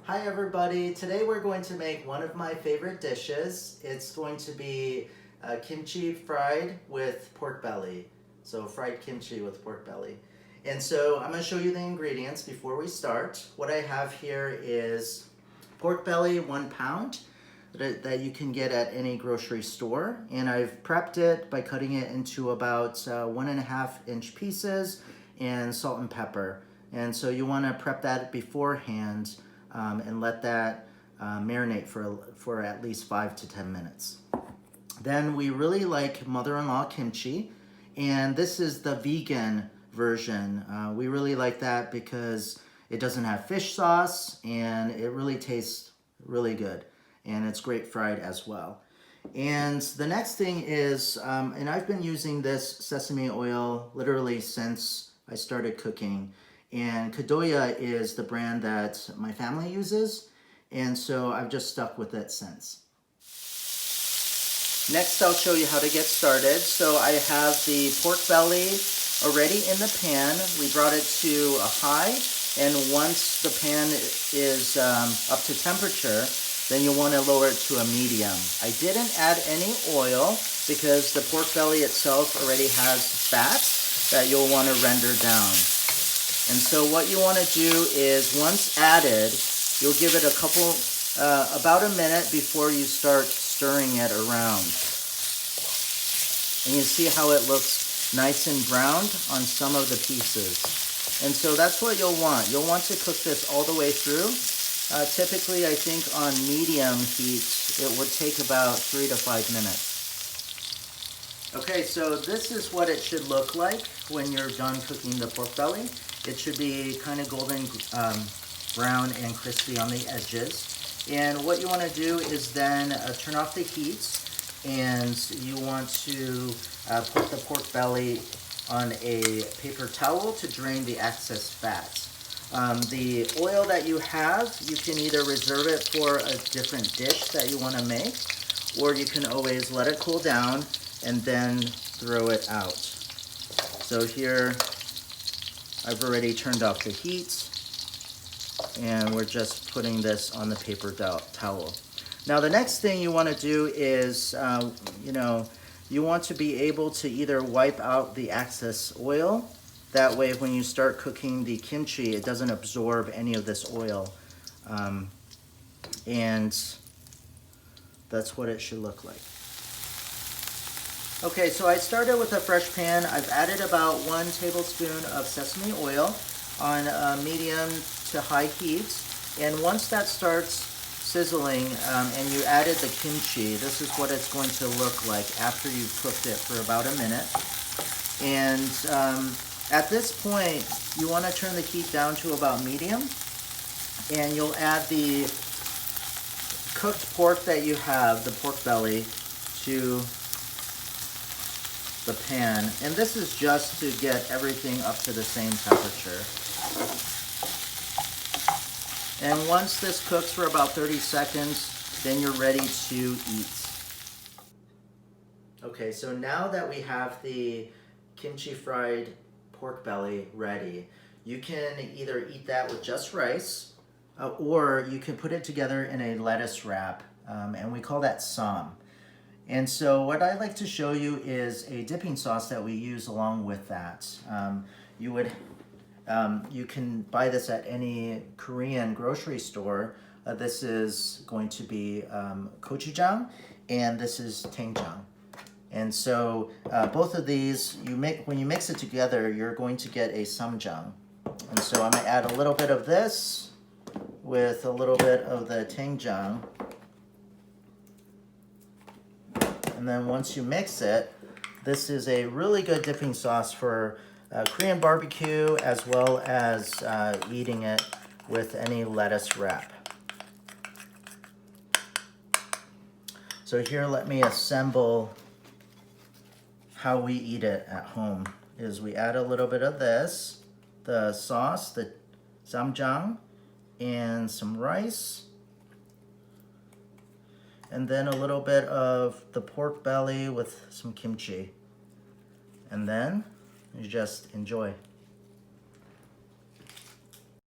Hi everybody, today we're going to make one of my favorite dishes. It's going to be kimchi fried with pork belly. So fried kimchi with pork belly. And so I'm going to show you the ingredients before we start. What I have here is pork belly, 1 pound that you can get at any grocery store. And I've prepped it by cutting it into about 1.5 inch pieces and salt and pepper. And so you want to prep that beforehand and let that marinate for at least 5 to 10 minutes. Then we really like mother-in-law kimchi, and this is the vegan version. We really like that because it doesn't have fish sauce and it really tastes really good, and it's great fried as well. And the next thing is, and I've been using this sesame oil literally since I started cooking. And Kadoya is the brand that my family uses, and so I've just stuck with it since. Next, I'll show you how to get started. So I have the pork belly already in the pan. We brought it to a high, and once the pan is up to temperature, then you'll want to lower it to a medium. I didn't add any oil because the pork belly itself already has fat that you'll want to render down. And so what you want to do is, once added, you'll give it about a minute before you start stirring it around. And you see how it looks nice and browned on some of the pieces. And so that's what you'll want. You'll want to cook this all the way through. Typically, I think on medium heat, it would take about 3 to 5 minutes. Okay, so this is what it should look like when you're done cooking the pork belly. It should be kind of golden brown and crispy on the edges. And what you want to do is then turn off the heat, and you want to put the pork belly on a paper towel to drain the excess fat. The oil that you have, you can either reserve it for a different dish that you want to make, or you can always let it cool down and then throw it out. So here, I've already turned off the heat, and we're just putting this on the paper towel. Now the next thing you want to do is, you want to be able to either wipe out the excess oil. That way when you start cooking the kimchi, it doesn't absorb any of this oil. And that's what it should look like. Okay, so I started with a fresh pan. I've added about 1 tablespoon of sesame oil on medium to high heat. And once that starts sizzling and you added the kimchi, this is what it's going to look like after you've cooked it for about a minute. And at this point, you want to turn the heat down to about medium, and you'll add the cooked pork that you have, the pork belly, to the pan. And this is just to get everything up to the same temperature. And once this cooks for about 30 seconds, then you're ready to eat. Okay, so now that we have the kimchi fried pork belly ready, you can either eat that with just rice, or you can put it together in a lettuce wrap, and we call that ssam. And so what I'd like to show you is a dipping sauce that we use along with that. You can buy this at any Korean grocery store. This is going to be gochujang, and this is dangjang. And so both of these, when you mix it together, you're going to get a ssamjang. And so I'm going to add a little bit of this with a little bit of the dangjang. And then once you mix it, this is a really good dipping sauce for Korean barbecue, as well as eating it with any lettuce wrap. So here, let me assemble how we eat it at home. Is we add a little bit of this, the sauce, the ssamjang, and some rice, and then a little bit of the pork belly with some kimchi. And then you just enjoy.